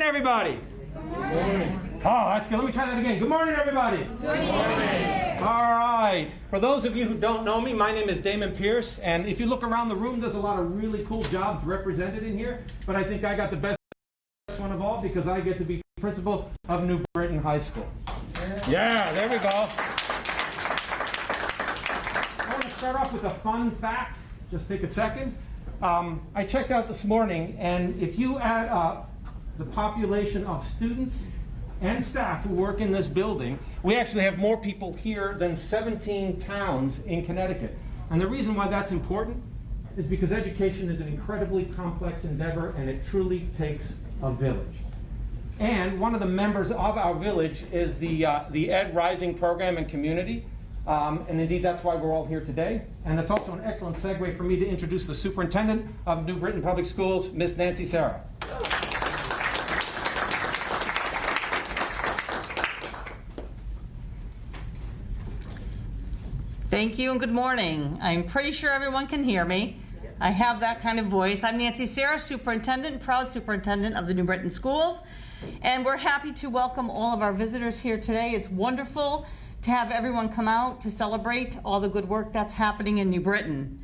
Everybody. Good morning. Oh, that's good. Let me try that again. Good morning, everybody. Good morning. All right. For those of you who don't know me, my name is Damon Pierce, and if you look around the room, there's a lot of really cool jobs represented in here, but I think I got the best one of all because I get to be principal of New Britain High School. Yeah, there we go. I want to start off with a fun fact. Just take a second. I checked out this morning, and if you add up the population of students and staff who work in this building, we actually have more people here than 17 towns in Connecticut. And the reason why that's important is because education is an incredibly complex endeavor, and it truly takes a village. And one of the members of our village is the Ed Rising program and community. And indeed, that's why we're all here today. And it's also an excellent segue for me to introduce the Superintendent of New Britain Public Schools, Miss Nancy Sarah. Thank you and good morning. I'm pretty sure everyone can hear me. I have that kind of voice. I'm Nancy Sarah, Superintendent, proud Superintendent of the New Britain Schools. And we're happy to welcome all of our visitors here today. It's wonderful to have everyone come out to celebrate all the good work that's happening in New Britain.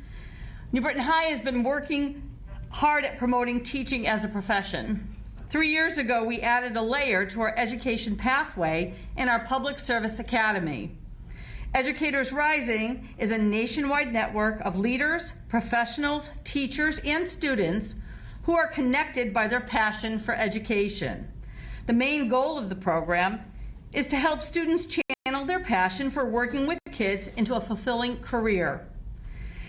New Britain High has been working hard at promoting teaching as a profession. 3 years ago, we added a layer to our education pathway in our Public Service Academy. Educators Rising is a nationwide network of leaders, professionals, teachers, and students who are connected by their passion for education. The main goal of the program is to help students channel their passion for working with kids into a fulfilling career.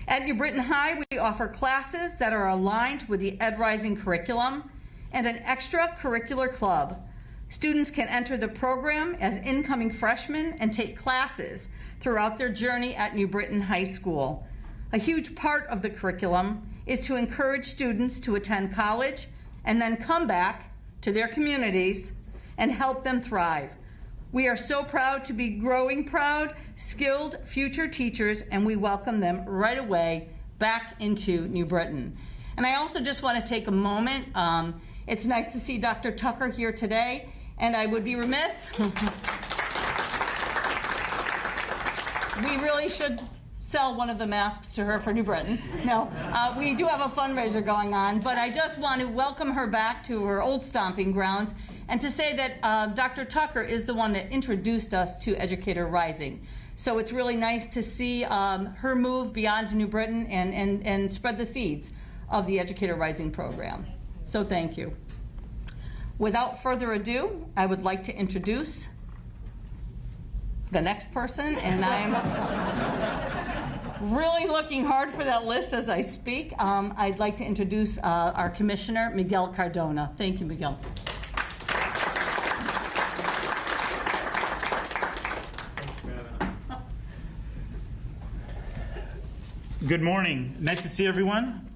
At New Britain High, we offer classes that are aligned with the Ed Rising curriculum and an extracurricular club. Students can enter the program as incoming freshmen and take classes throughout their journey at New Britain High School. A huge part of the curriculum is to encourage students to attend college and then come back to their communities and help them thrive. We are so proud to be growing proud, skilled future teachers, and we welcome them right away back into New Britain. And I also just want to take a moment. It's nice to see Dr. Tucker here today, and I would be remiss. We really should sell one of the masks to her for New Britain. No, we do have a fundraiser going on, but I just want to welcome her back to her old stomping grounds and to say that Dr. Tucker is the one that introduced us to Educator Rising. So it's really nice to see her move beyond New Britain and spread the seeds of the Educator Rising program. So thank you. Without further ado, I would like to introduce the next person, and I'm really looking hard for that list as I speak. I'd like to introduce our Commissioner, Miguel Cardona. Thank you, Miguel. Good morning. Nice to see everyone.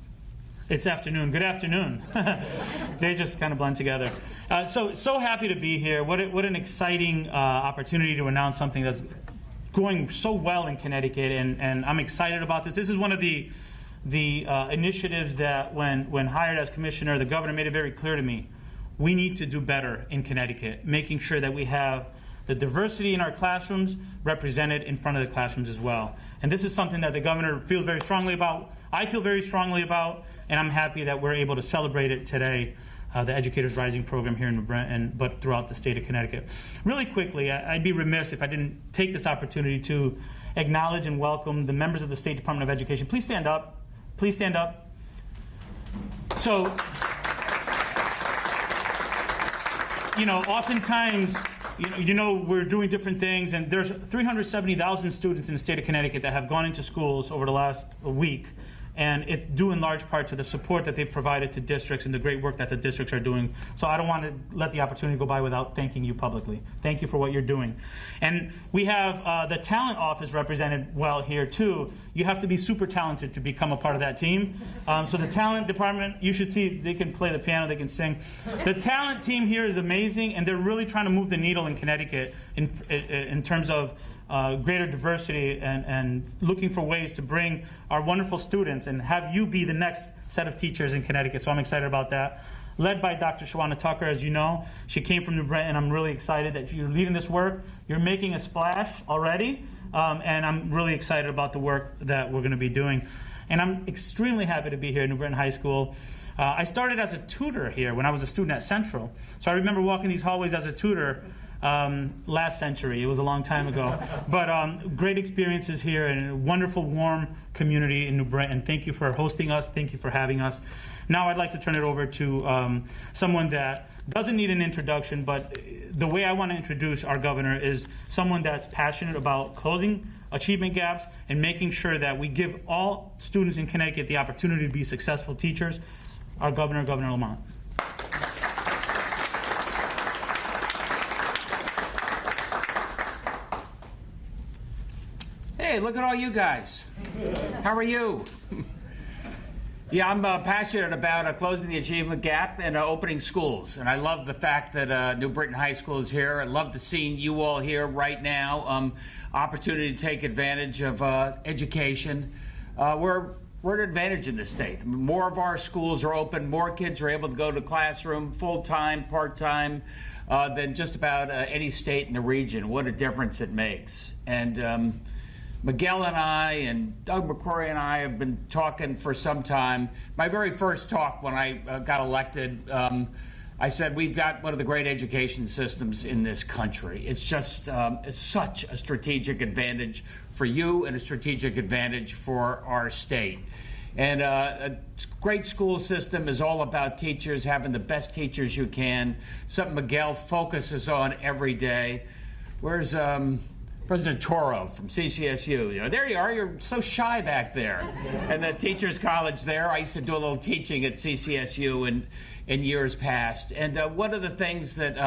It's afternoon. Good afternoon. They just kind of blend together. So happy to be here. What an exciting opportunity to announce something that's going so well in Connecticut, and I'm excited about this. This is one of the initiatives that when hired as commissioner, the governor made it very clear to me, we need to do better in Connecticut, making sure that we have the diversity in our classrooms represented in front of the classrooms as well. And this is something that the governor feels very strongly about, I feel very strongly about, and I'm happy that we're able to celebrate it today, the Educators Rising program here in New Britain, but throughout the state of Connecticut. Really quickly, I'd be remiss if I didn't take this opportunity to acknowledge and welcome the members of the State Department of Education. Please stand up. Please stand up. So, oftentimes, we're doing different things, and there's 370,000 students in the state of Connecticut that have gone into schools over the last week, and it's due in large part to the support that they've provided to districts and the great work that the districts are doing. So I don't want to let the opportunity go by without thanking you publicly. Thank you for what you're doing. And we have the talent office represented well here too. You have to be super talented to become a part of that team. So the talent department, you should see, they can play the piano, they can sing. The talent team here is amazing, and they're really trying to move the needle in Connecticut in terms of greater diversity and looking for ways to bring our wonderful students and have you be the next set of teachers in Connecticut. So I'm excited about that. led by Dr. Shawana Tucker, as you know. She came from New Britain, and I'm really excited that you're leading this work. You're making a splash already, and I'm really excited about the work that we're going to be doing. And I'm extremely happy to be here at New Britain High School. I started as a tutor here when I was a student at Central. So I remember walking these hallways as a tutor last century. It was a long time ago. But great experiences here and a wonderful, warm community in New Britain. Thank you for hosting us. Thank you for having us. Now I'd like to turn it over to someone that doesn't need an introduction, but the way I want to introduce our governor is someone that's passionate about closing achievement gaps and making sure that we give all students in Connecticut the opportunity to be successful teachers. Our governor, Governor Lamont. Hey, look at all you guys. How are you? Yeah, I'm passionate about closing the achievement gap and opening schools. And I love the fact that New Britain High School is here. I love to see you all here right now. Opportunity to take advantage of education. We're at advantage in this state. More of our schools are open. More kids are able to go to classroom full-time, part-time, than just about any state in the region. What a difference it makes. And Miguel and I and Doug McCrory and I have been talking for some time. My very first talk when I got elected, I said we've got one of the great education systems in this country. It's just it's such a strategic advantage for you and a strategic advantage for our state. And a great school system is all about teachers, having the best teachers you can, something Miguel focuses on every day. Where's President Toro from CCSU? You know, there you are. You're so shy back there. And the Teachers College there. I used to do a little teaching at CCSU in years past. And one of the things that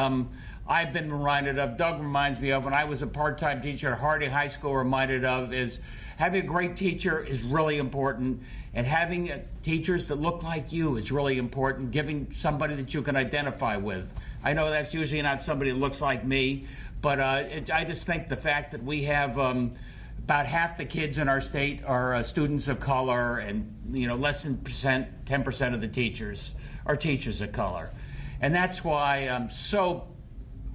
I've been reminded of, Doug reminds me of, when I was a part-time teacher at Harding High School, reminded of, is having a great teacher is really important. And having teachers that look like you is really important, giving somebody that you can identify with. I know that's usually not somebody that looks like me, but I just think the fact that we have about half the kids in our state are students of color, and less than 10% of the teachers are teachers of color. And that's why I'm so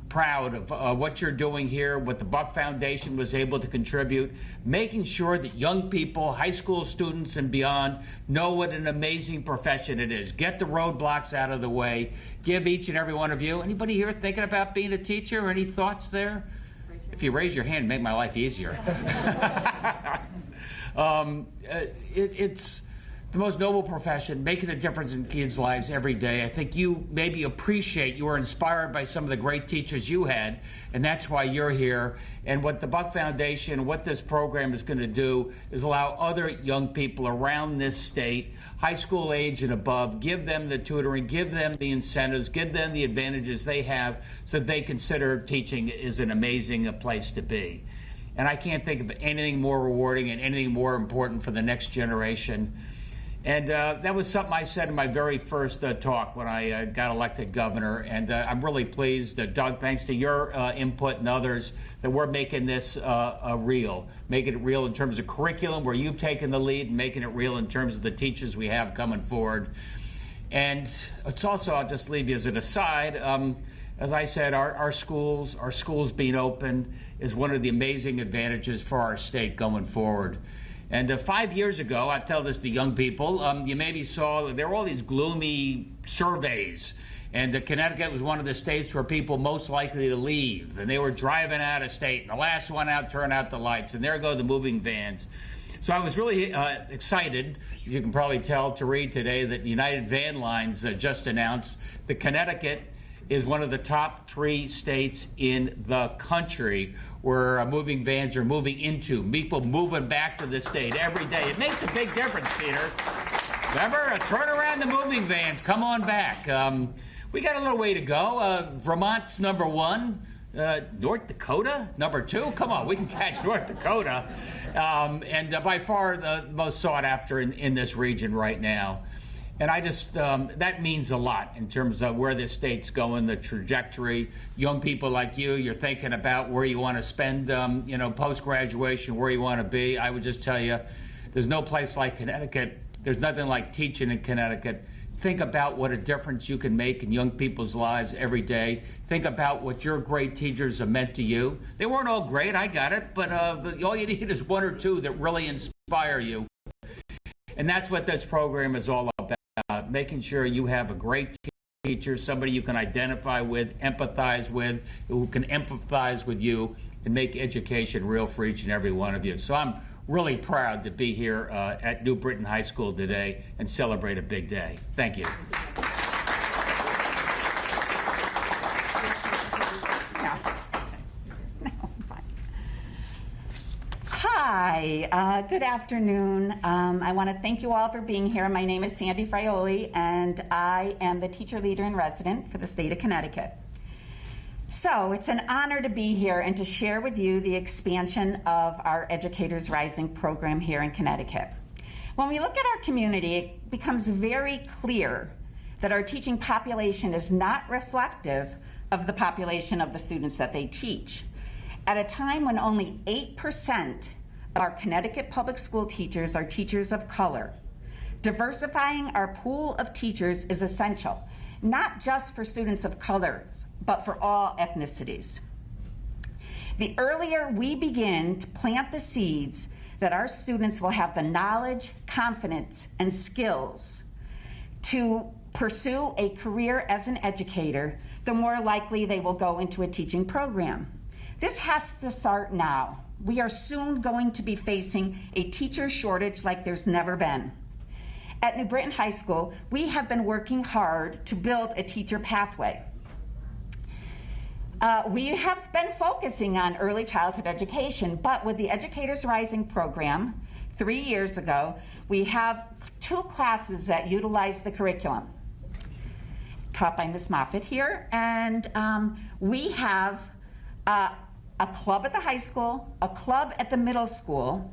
proud of what you're doing here, what the Buck Foundation was able to contribute, making sure that young people, high school students and beyond, know what an amazing profession it is. Get the roadblocks out of the way. Give each and every one of you, anybody here thinking about being a teacher, or any thoughts there? If you raise your hand, make my life easier. It's the most noble profession, making a difference in kids' lives every day. I think you maybe appreciate, you were inspired by some of the great teachers you had, and that's why you're here. And what the Buck Foundation, what this program is going to do, is allow other young people around this state, high school age and above, give them the tutoring, give them the incentives, give them the advantages they have, so that they consider teaching is an amazing place to be. And I can't think of anything more rewarding and anything more important for the next generation. And that was something I said in my very first talk when I got elected governor. And I'm really pleased, Doug, thanks to your input and others, that we're making this real. Making it real in terms of curriculum, where you've taken the lead, and making it real in terms of the teachers we have coming forward. And it's also, I'll just leave you as an aside, as I said, our schools being open is one of the amazing advantages for our state going forward. And 5 years ago, I tell this to young people, you maybe saw there were all these gloomy surveys, and Connecticut was one of the states where people most likely to leave, and they were driving out of state, and the last one out turned out the lights, and there go the moving vans. So I was really excited, as you can probably tell, to read today that United Van Lines just announced that Connecticut is one of the top 3 states in the country where moving vans are moving into, people moving back to the state every day. It makes a big difference, Peter. Remember, turn around the moving vans, come on back. We got a little way to go. Vermont's number 1. North Dakota, number 2. Come on, we can catch North Dakota. And by far the most sought after in this region right now. And I just, that means a lot in terms of where this state's going, the trajectory. Young people like you, you're thinking about where you want to spend, post-graduation, where you want to be. I would just tell you, there's no place like Connecticut. There's nothing like teaching in Connecticut. think about what a difference you can make in young people's lives every day. Think about what your great teachers have meant to you. They weren't all great, I got it, but all you need is one or two that really inspire you. And that's what this program is all about, making sure you have a great teacher, somebody you can identify with, empathize with, who can empathize with you and make education real for each and every one of you. So I'm really proud to be here at New Britain High School today and celebrate a big day. Thank you. Hi, good afternoon. I want to thank you all for being here. My name is Sandy Frioli, and I am the teacher leader in resident for the state of Connecticut. So it's an honor to be here and to share with you the expansion of our Educators Rising program here in Connecticut. When we look at our community, it becomes very clear that our teaching population is not reflective of the population of the students that they teach. At a time when only 8% of our Connecticut public school teachers are teachers of color, diversifying our pool of teachers is essential, not just for students of color, but for all ethnicities. The earlier we begin to plant the seeds that our students will have the knowledge, confidence, and skills to pursue a career as an educator, the more likely they will go into a teaching program. This has to start now. We are soon going to be facing a teacher shortage like there's never been. At New Britain High School, we have been working hard to build a teacher pathway. We have been focusing on early childhood education, but with the Educators Rising program, 3 years ago, we have 2 classes that utilize the curriculum, taught by Ms. Moffitt here, and we have a club at the high school, a club at the middle school,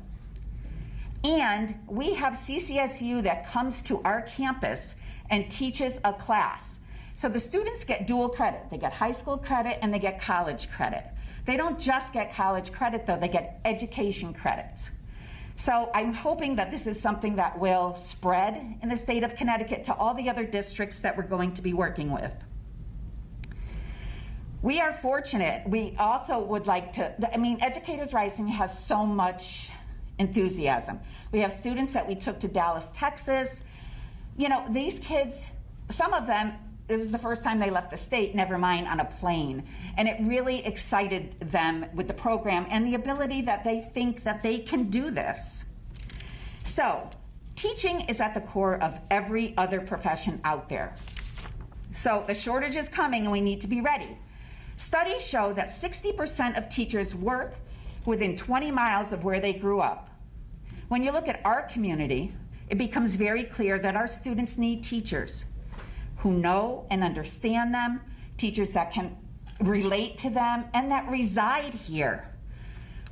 and we have CCSU that comes to our campus and teaches a class. So the students get dual credit. They get high school credit and they get college credit. They don't just get college credit though, they get education credits. So I'm hoping that this is something that will spread in the state of Connecticut to all the other districts that we're going to be working with. We are fortunate. We also would like to, Educators Rising has so much enthusiasm. We have students that we took to Dallas, Texas. You know, these kids, some of them, it was the first time they left the state, never mind on a plane. And it really excited them with the program and the ability that they think that they can do this. So, teaching is at the core of every other profession out there. So the shortage is coming and we need to be ready. Studies show that 60% of teachers work within 20 miles of where they grew up. When you look at our community, it becomes very clear that our students need teachers who know and understand them, teachers that can relate to them, and that reside here.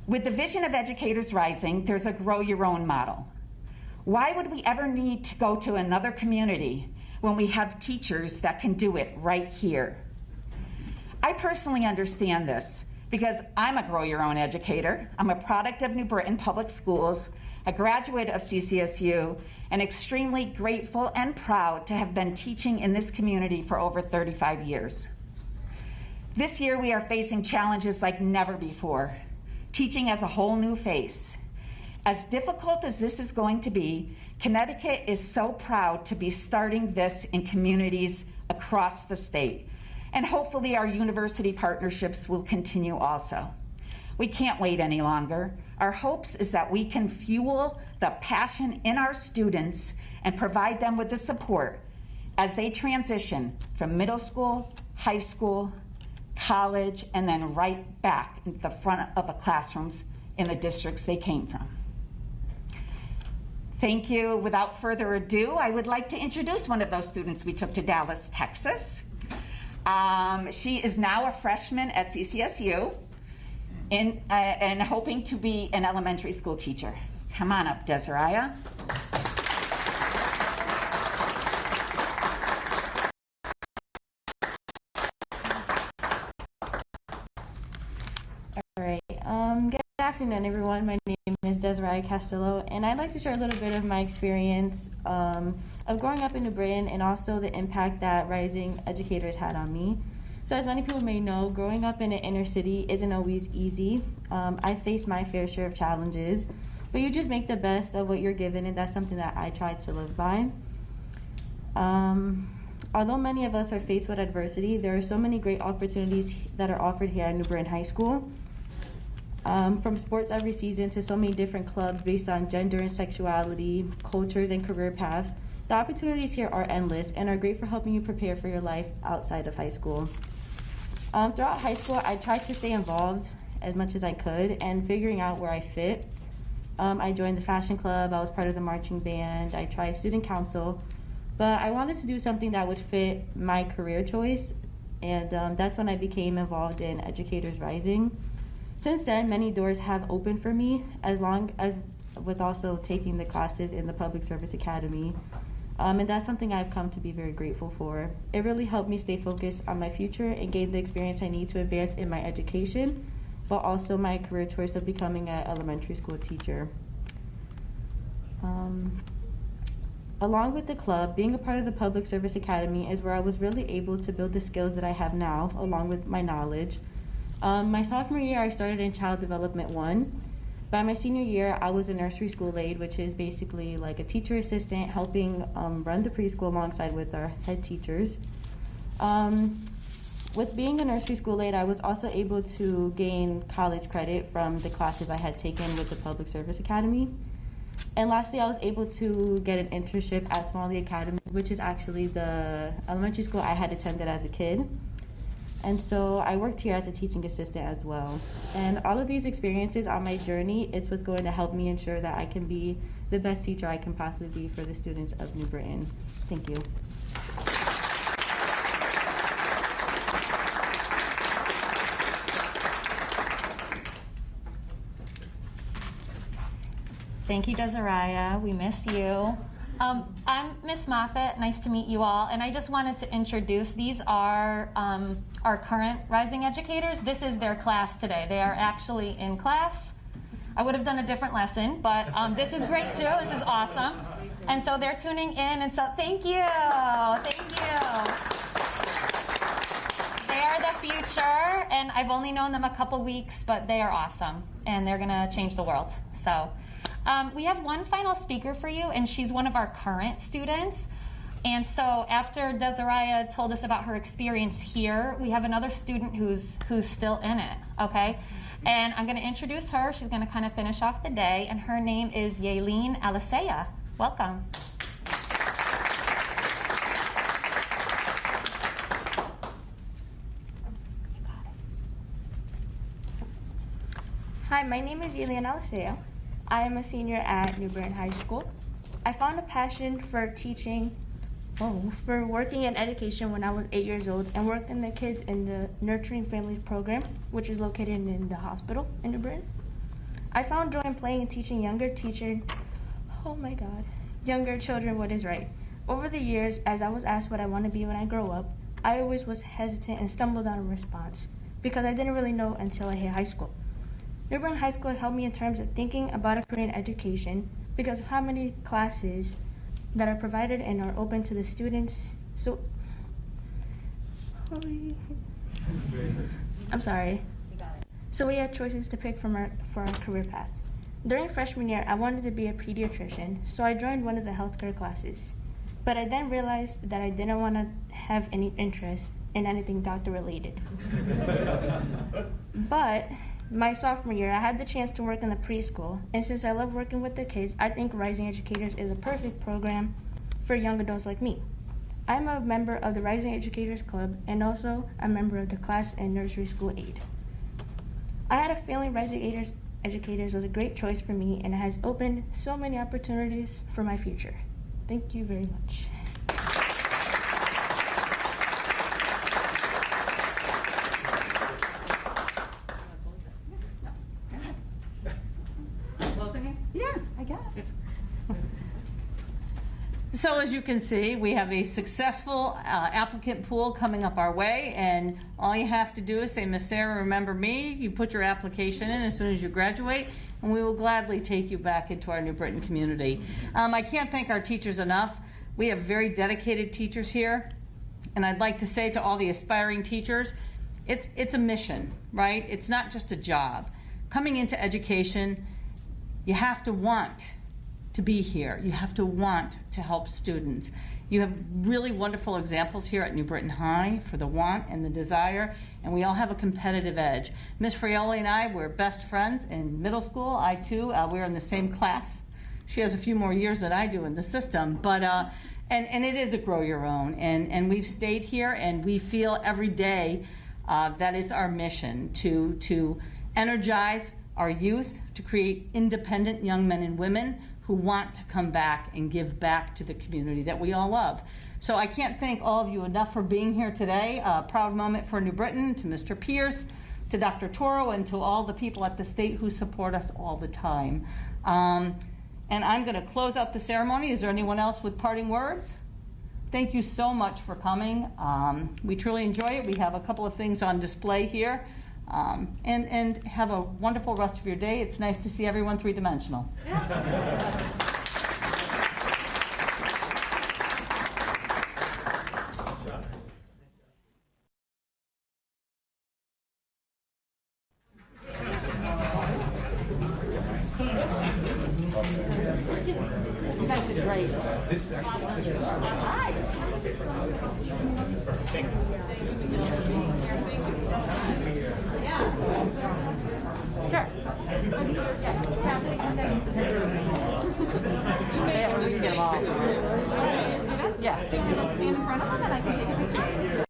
With the vision of Educators Rising, there's a grow your own model. Why would we ever need to go to another community when we have teachers that can do it right here? I personally understand this because I'm a grow your own educator. I'm a product of New Britain Public Schools, a graduate of CCSU, and extremely grateful and proud to have been teaching in this community for over 35 years. This year we are facing challenges like never before. Teaching as a whole new face. As difficult as this is going to be, Connecticut is so proud to be starting this in communities across the state. And hopefully our university partnerships will continue also. We can't wait any longer. Our hopes is that we can fuel the passion in our students and provide them with the support as they transition from middle school, high school, college, and then right back into the front of the classrooms in the districts they came from. Thank you. Without further ado, I would like to introduce one of those students we took to Dallas, Texas. She is now a freshman at CCSU and hoping to be an elementary school teacher. Come on up, Desiree. All right. Good afternoon, everyone. My name is Desiree Castello, and I'd like to share a little bit of my experience of growing up in New Britain and also the impact that rising educators had on me. So as many people may know, growing up in an inner city isn't always easy. I faced my fair share of challenges, but you just make the best of what you're given, and that's something that I tried to live by. Although many of us are faced with adversity, there are so many great opportunities that are offered here at New Britain High School. From sports every season to so many different clubs based on gender and sexuality, cultures, and career paths, the opportunities here are endless and are great for helping you prepare for your life outside of high school. Throughout high school, I tried to stay involved as much as I could and figuring out where I fit. I joined the fashion club, I was part of the marching band, I tried student council, but I wanted to do something that would fit my career choice, and that's when I became involved in Educators Rising. Since then, many doors have opened for me, as long as with also taking the classes in the Public Service Academy. And that's something I've come to be very grateful for. It really helped me stay focused on my future and gain the experience I need to advance in my education, but also my career choice of becoming an elementary school teacher. Along with the club, being a part of the Public Service Academy is where I was really able to build the skills that I have now, along with my knowledge. My sophomore year, I started in Child Development 1. By my senior year, I was a nursery school aide, which is basically like a teacher assistant helping run the preschool alongside with our head teachers. With being a nursery school aide, I was also able to gain college credit from the classes I had taken with the Public Service Academy. And lastly, I was able to get an internship at Smalley Academy, which is actually the elementary school I had attended as a kid. And so I worked here as a teaching assistant as well. And all of these experiences on my journey, it's what's going to help me ensure that I can be the best teacher I can possibly be for the students of New Britain. Thank you. Thank you, Desiree. We miss you. I'm Miss Moffat. Nice to meet you all. And I just wanted to introduce, these are our current rising educators. This is their class today. They are actually in class. I would have done a different lesson, but this is great too. This is awesome. And so they're tuning in, and so thank you. Thank you. They are the future, and I've only known them a couple weeks, but they are awesome, and they're gonna change the world. So we have one final speaker for you, and she's one of our current students. And so after Desiree told us about her experience here, we have another student who's still in it, okay? And I'm gonna introduce her. She's gonna kind of finish off the day, and her name is Yaelin Alisea. Welcome. Hi, my name is Yaelin Alisea. I am a senior at New Britain High School. I found a passion for teaching, for working in education when I was 8 years old, and worked in the kids in the Nurturing Families program, which is located in the hospital in New Britain. I found joy in playing and teaching younger children what is right. Over the years, as I was asked what I want to be when I grow up, I always was hesitant and stumbled on a response because I didn't really know until I hit high school. New Britain High School has helped me in terms of thinking about a career in education because of how many classes that are provided and are open to the students. So, I'm sorry. So we have choices to pick for our career path. During freshman year, I wanted to be a pediatrician, so I joined one of the healthcare classes. But I then realized that I didn't want to have any interest in anything doctor related. But my sophomore year, I had the chance to work in the preschool, and since I love working with the kids, I think Rising Educators is a perfect program for young adults like me. I'm a member of the Rising Educators Club and also a member of the class and nursery school aide. I had a feeling Rising Educators was a great choice for me, and it has opened so many opportunities for my future. Thank you very much. So as you can see, we have a successful applicant pool coming up our way, and all you have to do is say, Miss Sarah, remember me? You put your application in as soon as you graduate, and we will gladly take you back into our New Britain community. I can't thank our teachers enough. We have very dedicated teachers here, and I'd like to say to all the aspiring teachers, it's a mission, right? It's not just a job. Coming into education, you have to want to be here. You have to want to help students. You have really wonderful examples here at New Britain High for the want and the desire, and we all have a competitive edge. Miss Frioli and I were best friends in middle school. I too, we were in the same class. She has a few more years than I do in the system, but and it is a grow your own, and we've stayed here, and we feel every day that is our mission to energize our youth, to create independent young men and women who want to come back and give back to the community that we all love. So I can't thank all of you enough for being here today. A proud moment for New Britain, to Mr. Pierce, to Dr. Toro, and to all the people at the state who support us all the time. And I'm going to close out the ceremony. Is there anyone else with parting words? Thank you so much for coming. We truly enjoy it. We have a couple of things on display here. And have a wonderful rest of your day. It's nice to see everyone three-dimensional. You guys did great. Sure. Yeah, we can get them all. Yeah. Stand in front of them and I can take a picture.